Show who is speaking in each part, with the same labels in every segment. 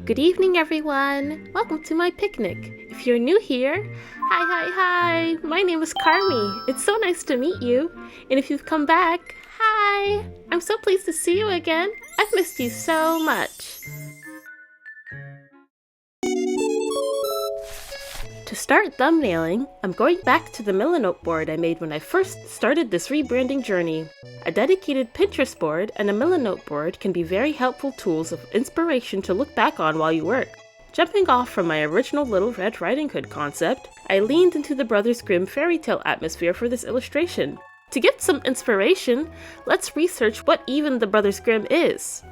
Speaker 1: Good evening, everyone! Welcome to my picnic. If you're new here, hi! My name is Carmi. It's so nice to meet you. And if you've come back, hi! I'm so pleased to see you again. I've missed you so much. To start thumbnailing, I'm going back to the 𝔲𝔢𝔢 board I made when I first started this rebranding journey. A dedicated Pinterest board and a 𝔲𝔢𝔢 board can be very helpful tools of inspiration to look back on while you work. Jumping off from my original Little Red Riding Hood concept, I leaned into the Brothers Grimm fairy tale atmosphere for this illustration. To get some inspiration, let's research what even the Brothers Grimm is.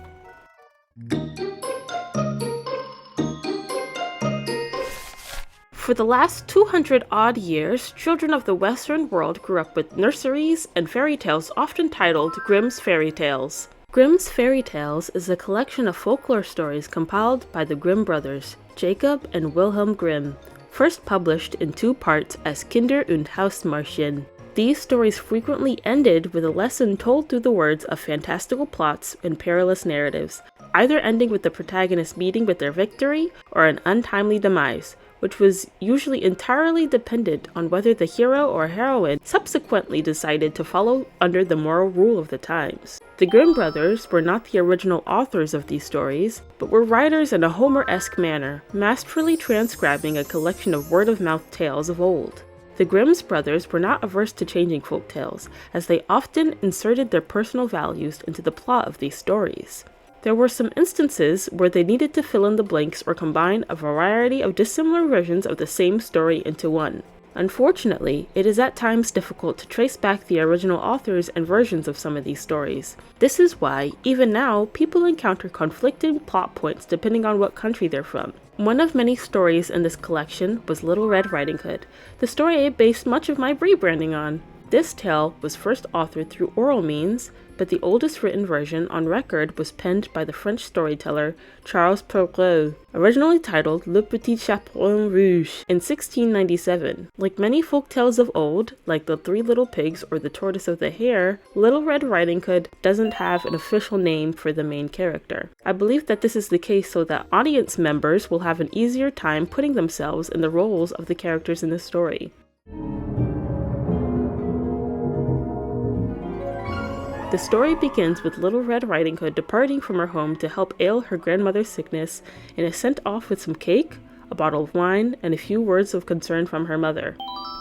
Speaker 1: For the last 200-odd years, children of the Western world grew up with nurseries and fairy tales often titled Grimm's Fairy Tales. Grimm's Fairy Tales is a collection of folklore stories compiled by the Grimm brothers, Jacob and Wilhelm Grimm, first published in 2 parts as 𝔲𝚘𝚒 und Hausmärchen. These stories frequently ended with a lesson told through the words of fantastical plots and perilous narratives, either ending with the protagonist meeting with their victory or an untimely demise, which was usually entirely dependent on whether the hero or heroine subsequently decided to follow under the moral rule of the times. The Grimm brothers were not the original authors of these stories, but were writers in a Homer-esque manner, masterfully transcribing a collection of word-of-mouth tales of old. The Grimm brothers were not averse to changing folk tales, as they often inserted their personal values into the plot of these stories. There were some instances where they needed to fill in the blanks or combine a variety of dissimilar versions of the same story into one. Unfortunately, it is at times difficult to trace back the original authors and versions of some of these stories. This is why, even now, people encounter conflicting plot points depending on what country they're from. One of many stories in this collection was Little Red Riding Hood, the story I based much of my rebranding on. This tale was first authored through oral means, but the oldest written version on record was penned by the French storyteller Charles Perrault, originally titled 𝔲𝔰𝔢𝔡 in 1697. Like many folk tales of old, like the Three Little Pigs or the Tortoise of the Hare, Little Red Riding Hood doesn't have an official name for the main character. I believe that this is the case so that audience members will have an easier time putting themselves in the roles of the characters in the story. The story begins with Little Red Riding Hood departing from her home to help ail her grandmother's sickness and is sent off with some cake, a bottle of wine, and a few words of concern from her mother.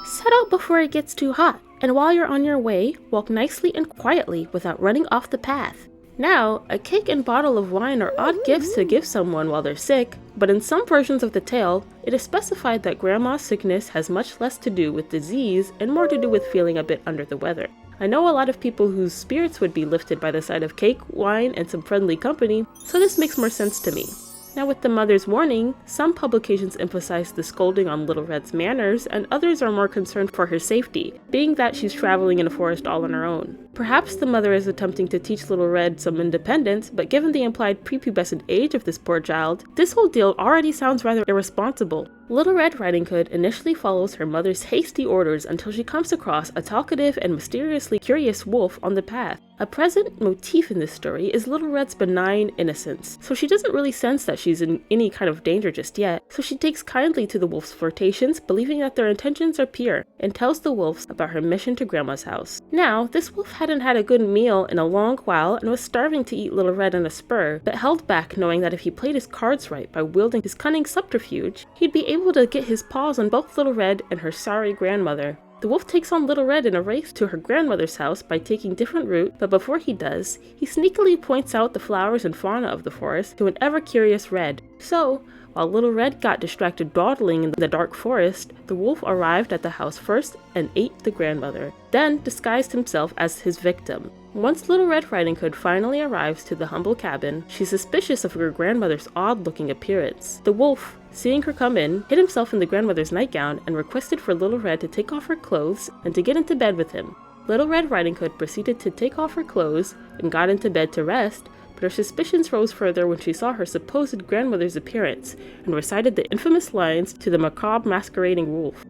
Speaker 1: Set out before it gets too hot, and while you're on your way, walk nicely and quietly without running off the path. Now, a cake and bottle of wine are odd gifts to give someone while they're sick, but in some versions of the tale, it is specified that grandma's sickness has much less to do with disease and more to do with feeling a bit under the weather. I know a lot of people whose spirits would be lifted by the sight of cake, wine, and some friendly company, so this makes more sense to me. Now with the mother's warning, some publications emphasize the scolding on Little Red's manners, and others are more concerned for her safety, being that she's traveling in a forest all on her own. Perhaps the mother is attempting to teach Little Red some independence, but given the implied prepubescent age of this poor child, this whole deal already sounds rather irresponsible. Little Red Riding Hood initially follows her mother's hasty orders until she comes across a talkative and mysteriously curious wolf on the path. A present motif in this story is Little Red's benign innocence, so she doesn't really sense that she's in any kind of danger just yet, so she takes kindly to the wolf's flirtations, believing that their intentions are pure, and tells the wolves about her mission to Grandma's house. Now, this wolf hadn't had a good meal in a long while and was starving to eat Little Red on a spur, but held back knowing that if he played his cards right by wielding his cunning subterfuge, he'd be able to get his paws on both Little Red and her sorry grandmother. The wolf takes on Little Red in a race to her grandmother's house by taking different route, but before he does, he sneakily points out the flowers and fauna of the forest to an ever-curious Red. So, while Little Red got distracted dawdling in the dark forest, the wolf arrived at the house first and ate the grandmother, then disguised himself as his victim. Once Little Red Riding Hood finally arrives to the humble cabin, she's suspicious of her grandmother's odd-looking appearance. The wolf, seeing her come in, hid himself in the grandmother's nightgown and requested for Little Red to take off her clothes and to get into bed with him. Little Red Riding Hood proceeded to take off her clothes and got into bed to rest, but her suspicions rose further when she saw her supposed grandmother's appearance and recited the infamous lines to the macabre masquerading wolf.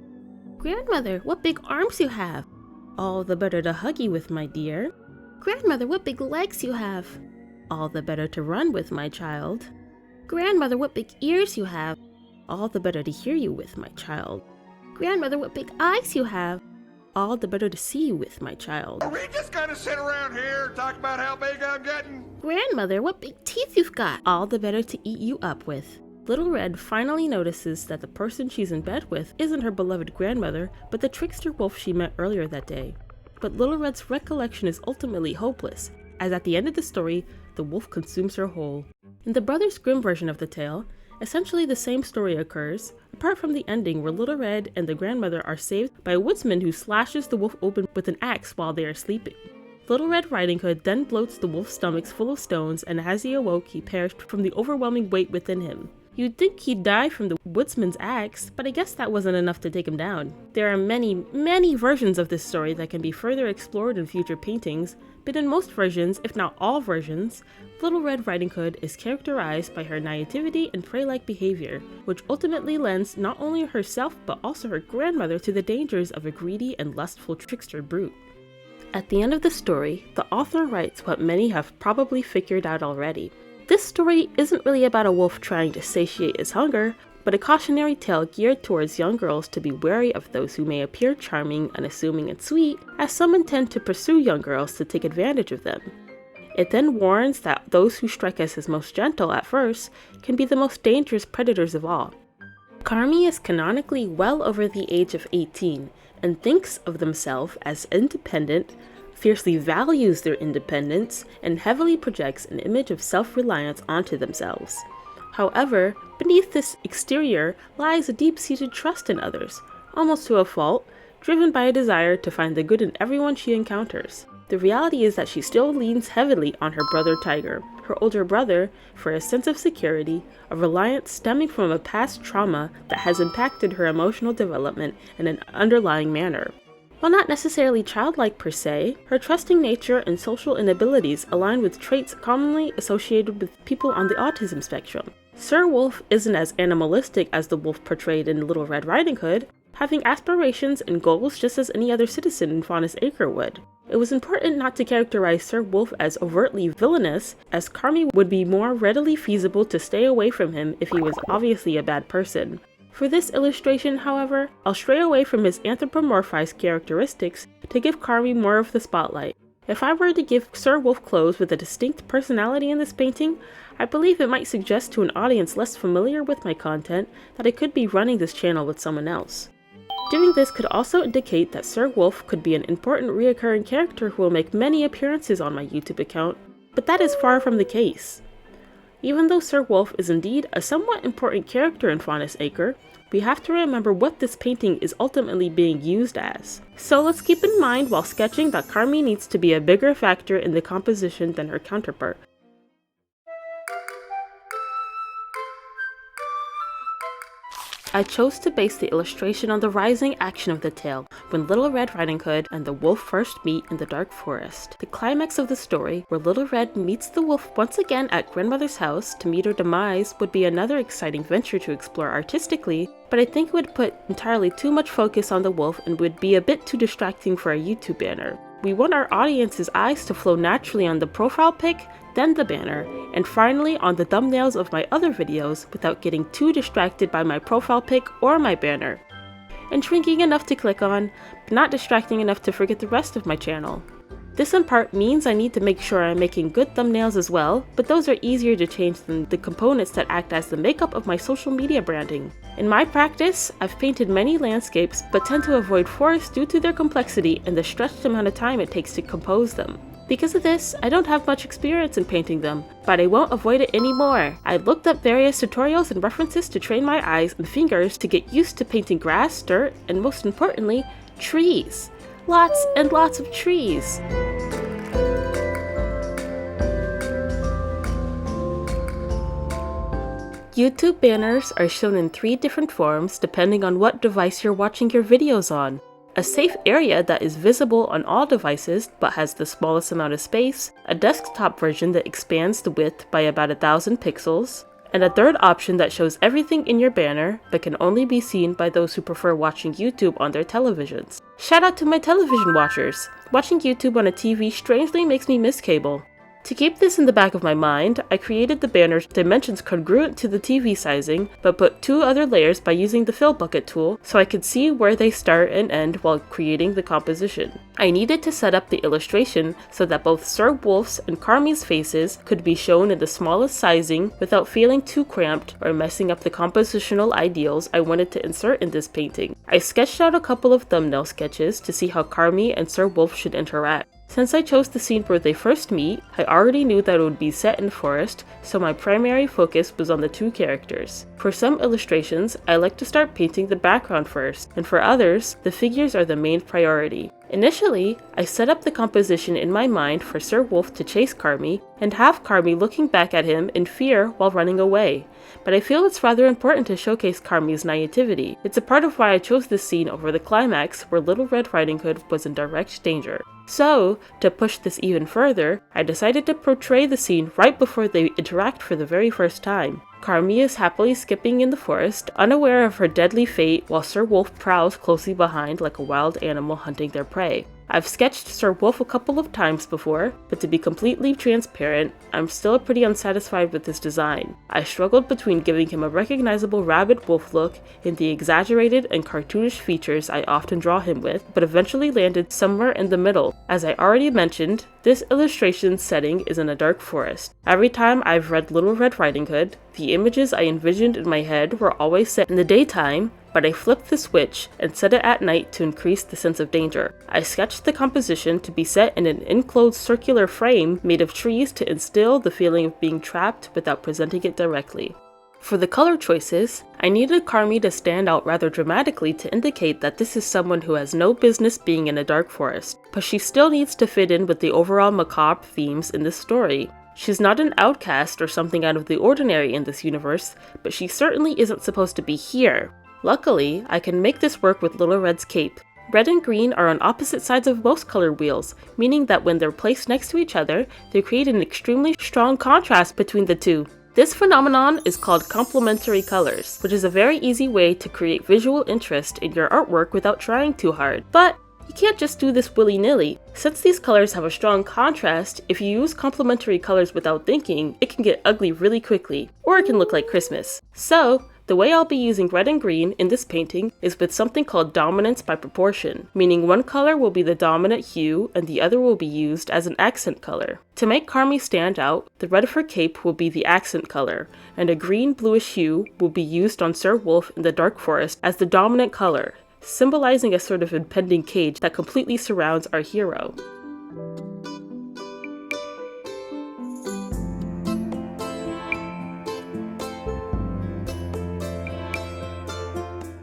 Speaker 1: Grandmother, what big arms you have! All the better to hug you with, my dear. Grandmother, what big legs you have! All the better to run with, my child. Grandmother, what big ears you have! All the better to hear you with, my child. Grandmother, what big eyes you have! All the better to see you with, my child.
Speaker 2: Are we just gonna sit around here and talk about how big I'm getting?
Speaker 1: Grandmother, what big teeth you've got! All the better to eat you up with. Little Red finally notices that the person she's in bed with isn't her beloved grandmother, but the trickster wolf she met earlier that day. But Little Red's recollection is ultimately hopeless, as at the end of the story, the wolf consumes her whole. In the Brothers Grimm version of the tale, essentially the same story occurs, apart from the ending where Little Red and the grandmother are saved by a woodsman who slashes the wolf open with an axe while they are sleeping. Little Red Riding Hood then bloats the wolf's stomach full of stones, and as he awoke, he perished from the overwhelming weight within him. You'd think he'd die from the woodsman's axe, but I guess that wasn't enough to take him down. There are many versions of this story that can be further explored in future paintings, but in most versions, if not all versions, Little Red Riding Hood is characterized by her naivety and prey-like behavior, which ultimately lends not only herself but also her grandmother to the dangers of a greedy and lustful trickster brute. At the end of the story, the author writes what many have probably figured out already. This story isn't really about a wolf trying to satiate his hunger, but a cautionary tale geared towards young girls to be wary of those who may appear charming, unassuming, and sweet, as some intend to pursue young girls to take advantage of them. It then warns that those who strike us as most gentle at first can be the most dangerous predators of all. Carmi is canonically well over the age of 18 and thinks of themselves as independent, fiercely values their independence, and heavily projects an image of self-reliance onto themselves. However, beneath this exterior lies a deep-seated trust in others, almost to a fault, driven by a desire to find the good in everyone she encounters. The reality is that she still leans heavily on her brother Tiger, her older brother, for a sense of security, a reliance stemming from a past trauma that has impacted her emotional development in an underlying manner. While not necessarily childlike per se, her trusting nature and social inabilities align with traits commonly associated with people on the autism spectrum. Sir Wolf isn't as animalistic as the wolf portrayed in Little Red Riding Hood, having aspirations and goals just as any other citizen in Faunus Acre would. It was important not to characterize Sir Wolf as overtly villainous, as Carmi would be more readily feasible to stay away from him if he was obviously a bad person. For this illustration, however, I'll stray away from his anthropomorphized characteristics to give Carmi more of the spotlight. If I were to give Sir Wolf clothes with a distinct personality in this painting, I believe it might suggest to an audience less familiar with my content that I could be running this channel with someone else. Doing this could also indicate that Sir Wolf could be an important reoccurring character who will make many appearances on my YouTube account, but that is far from the case. Even though Sir Wolf is indeed a somewhat important character in Faunus Acre, we have to remember what this painting is ultimately being used as. So let's keep in mind while sketching that Carmi needs to be a bigger factor in the composition than her counterpart. I chose to base the illustration on the rising action of the tale, when Little Red Riding Hood and the wolf first meet in the dark forest. The climax of the story, where Little Red meets the wolf once again at grandmother's house to meet her demise, would be another exciting venture to explore artistically, but I think it would put entirely too much focus on the wolf and would be a bit too distracting for a YouTube banner. We want our audience's eyes to flow naturally on the profile pic, then the banner, and finally on the thumbnails of my other videos without getting too distracted by my profile pic or my banner. Intriguing enough to click on, but not distracting enough to forget the rest of my channel. This in part means I need to make sure I'm making good thumbnails as well, but those are easier to change than the components that act as the makeup of my social media branding. In my practice, I've painted many landscapes, but tend to avoid forests due to their complexity and the stretched amount of time it takes to compose them. Because of this, I don't have much experience in painting them, but I won't avoid it anymore. I looked up various tutorials and references to train my eyes and fingers to get used to painting grass, dirt, and most importantly, trees. Lots and lots of trees. YouTube banners are shown in 3 different forms depending on what device you're watching your videos on. A safe area that is visible on all devices but has the smallest amount of space, a desktop version that expands the width by about 1,000 pixels, and a third option that shows everything in your banner but can only be seen by those who prefer watching YouTube on their televisions. Shout out to my television watchers! Watching YouTube on a TV strangely makes me miss cable. To keep this in the back of my mind, I created the banner's dimensions congruent to the TV sizing, but put 2 other layers by using the fill bucket tool so I could see where they start and end while creating the composition. I needed to set up the illustration so that both 𝔲𝔯𝔢𝔡's and Carmi's faces could be shown in the smallest sizing without feeling too cramped or messing up the compositional ideals I wanted to insert in this painting. I sketched out a couple of thumbnail sketches to see how Carmi and 𝔲𝔯𝔢𝔡 should interact. Since I chose the scene where they first meet, I already knew that it would be set in forest, so my primary focus was on the 2 characters. For some illustrations, I like to start painting the background first, and for others, the figures are the main priority. Initially, I set up the composition in my mind for 𝔲𝔯𝔢𝔡 to chase Carmi, and have Carmi looking back at him in fear while running away. But I feel it's rather important to showcase Carmi's naivety. It's a part of why I chose this scene over the climax where Little Red Riding Hood was in direct danger. So, to push this even further, I decided to portray the scene right before they interact for the very first time. Carmi is happily skipping in the forest, unaware of her deadly fate, while 𝔲𝔯𝔢𝔡 prowls closely behind like a wild animal hunting their prey. I've sketched 𝔲𝔯𝔢𝔡 a couple of times before, but to be completely transparent, I'm still pretty unsatisfied with this design. I struggled between giving him a recognizable rabbit wolf look and the exaggerated and cartoonish features I often draw him with, but eventually landed somewhere in the middle. As I already mentioned, this illustration's setting is in a dark forest. Every time I've read Little Red Riding Hood, the images I envisioned in my head were always set in the daytime, but I flipped the switch and set it at night to increase the sense of danger. I sketched the composition to be set in an enclosed circular frame made of trees to instill the feeling of being trapped without presenting it directly. For the color choices, I needed Carmi to stand out rather dramatically to indicate that this is someone who has no business being in a dark forest, but she still needs to fit in with the overall macabre themes in this story. She's not an outcast or something out of the ordinary in this universe, but she certainly isn't supposed to be here. Luckily, I can make this work with Little Red's cape. Red and green are on opposite sides of most color wheels, meaning that when they're placed next to each other, they create an extremely strong contrast between the 2. This phenomenon is called complementary colors, which is a very easy way to create visual interest in your artwork without trying too hard. But you can't just do this willy-nilly. Since these colors have a strong contrast, if you use complementary colors without thinking, it can get ugly really quickly, or it can look like Christmas. So, the way I'll be using red and green in this painting is with something called dominance by proportion, meaning one color will be the dominant hue and the other will be used as an accent color. To make Carmi stand out, the red of her cape will be the accent color, and a green-bluish hue will be used on 𝔲𝔯𝔢𝔡 in the dark forest as the dominant color, symbolizing a sort of impending cage that completely surrounds our hero.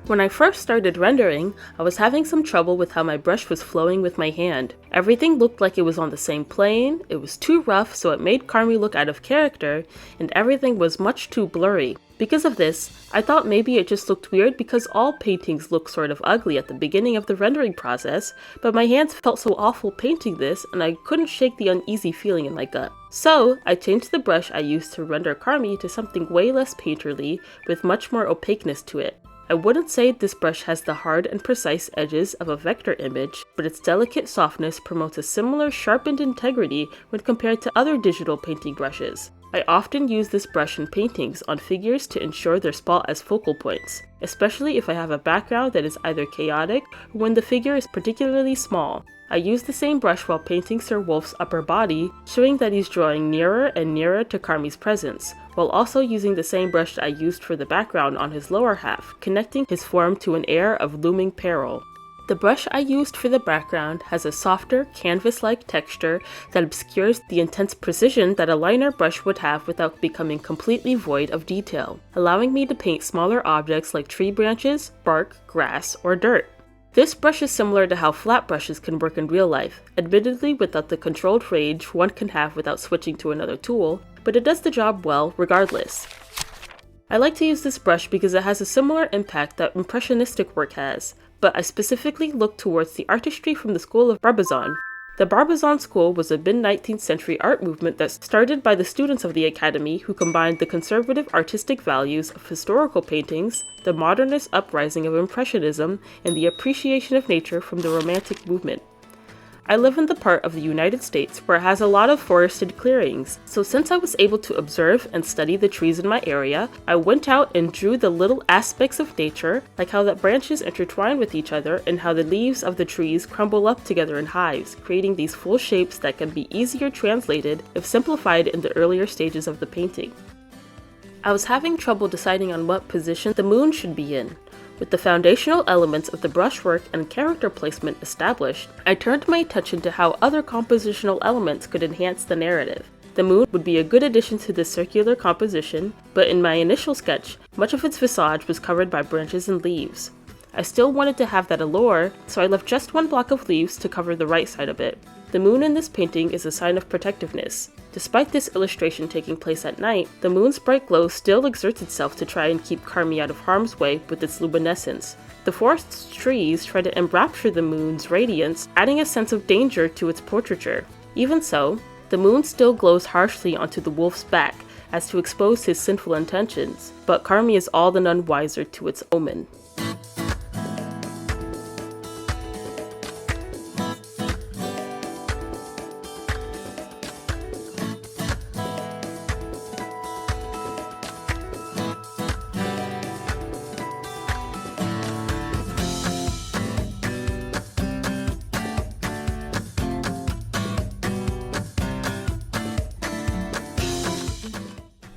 Speaker 1: When I first started rendering, I was having some trouble with how my brush was flowing with my hand. Everything looked like it was on the same plane, it was too rough so it made Carmi look out of character, and everything was much too blurry. Because of this, I thought maybe it just looked weird because all paintings look sort of ugly at the beginning of the rendering process, but my hands felt so awful painting this and I couldn't shake the uneasy feeling in my gut. So, I changed the brush I used to render Carmi to something way less painterly with much more opaqueness to it. I wouldn't say this brush has the hard and precise edges of a vector image, but its delicate softness promotes a similar sharpened integrity when compared to other digital painting brushes. I often use this brush in paintings on figures to ensure their spot as focal points, especially if I have a background that is either chaotic or when the figure is particularly small. I use the same brush while painting 𝔲𝔯𝔢𝔡's upper body, showing that he's drawing nearer and nearer to Carmi's presence, while also using the same brush that I used for the background on his lower half, connecting his form to an air of looming peril. The brush I used for the background has a softer, canvas-like texture that obscures the intense precision that a liner brush would have without becoming completely void of detail, allowing me to paint smaller objects like tree branches, bark, grass, or dirt. This brush is similar to how flat brushes can work in real life, admittedly without the controlled range one can have without switching to another tool, but it does the job well regardless. I like to use this brush because it has a similar impact that impressionistic work has, but I specifically look towards the artistry from the school of Barbizon. The Barbizon School was a mid-19th century art movement that started by the students of the academy who combined the conservative artistic values of historical paintings, the modernist uprising of Impressionism, and the appreciation of nature from the Romantic movement. I live in the part of the United States where it has a lot of forested clearings, so since I was able to observe and study the trees in my area, I went out and drew the little aspects of nature, like how the branches intertwine with each other and how the leaves of the trees crumble up together in hives, creating these full shapes that can be easier translated if simplified in the earlier stages of the painting. I was having trouble deciding on what position the moon should be in. With the foundational elements of the brushwork and character placement established, I turned my attention to how other compositional elements could enhance the narrative. The moon would be a good addition to this circular composition, but in my initial sketch, much of its visage was covered by branches and leaves. I still wanted to have that allure, so I left just one block of leaves to cover the right side of it. The moon in this painting is a sign of protectiveness. Despite this illustration taking place at night, the moon's bright glow still exerts itself to try and keep Carmi out of harm's way with its luminescence. The forest's trees try to enrapture the moon's radiance, adding a sense of danger to its portraiture. Even so, the moon still glows harshly onto the wolf's back, as to expose his sinful intentions, but Carmi is all the none wiser to its omen.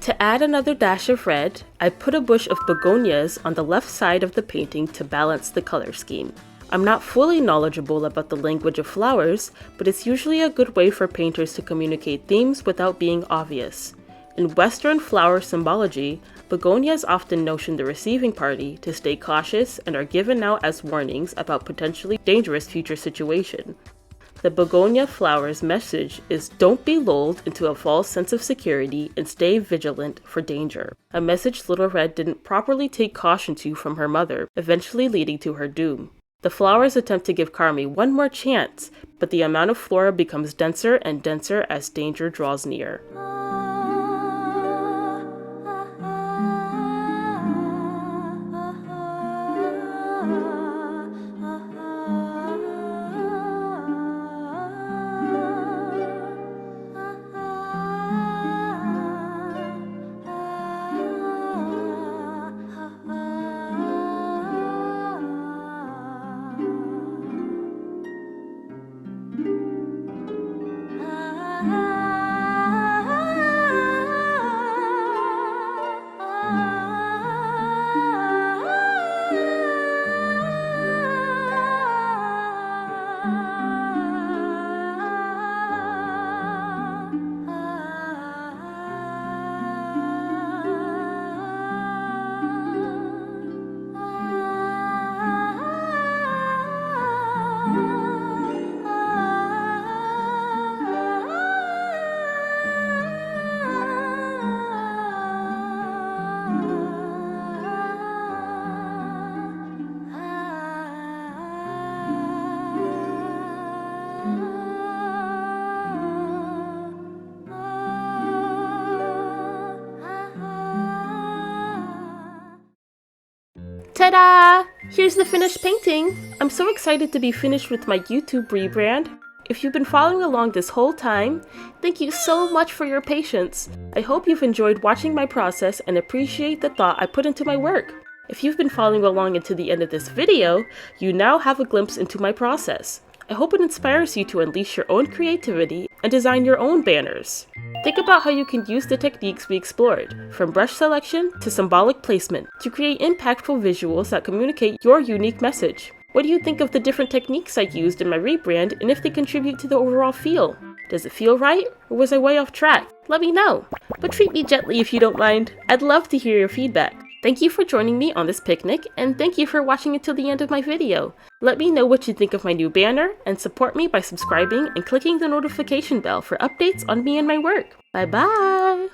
Speaker 1: To add another dash of red, I put a bush of begonias on the left side of the painting to balance the color scheme. I'm not fully knowledgeable about the language of flowers, but it's usually a good way for painters to communicate themes without being obvious. In Western flower symbology, begonias often notion the receiving party to stay cautious and are given out as warnings about potentially dangerous future situation. The begonia flower's message is don't be lulled into a false sense of security and stay vigilant for danger, a message Little Red didn't properly take caution to from her mother, eventually leading to her doom. The flowers attempt to give Carmi one more chance, but the amount of flora becomes denser and denser as danger draws near. Ta-da! Here's the finished painting! I'm so excited to be finished with my YouTube rebrand. If you've been following along this whole time, thank you so much for your patience. I hope you've enjoyed watching my process and appreciate the thought I put into my work. If you've been following along into the end of this video, you now have a glimpse into my process. I hope it inspires you to unleash your own creativity and design your own banners. Think about how you can use the techniques we explored, from brush selection to symbolic placement, to create impactful visuals that communicate your unique message. What do you think of the different techniques I used in my rebrand and if they contribute to the overall feel? Does it feel right, or was I way off track? Let me know, but treat me gently if you don't mind. I'd love to hear your feedback. Thank you for joining me on this picnic, and thank you for watching until the end of my video. Let me know what you think of my new banner, and support me by subscribing and clicking the notification bell for updates on me and my work. Bye bye!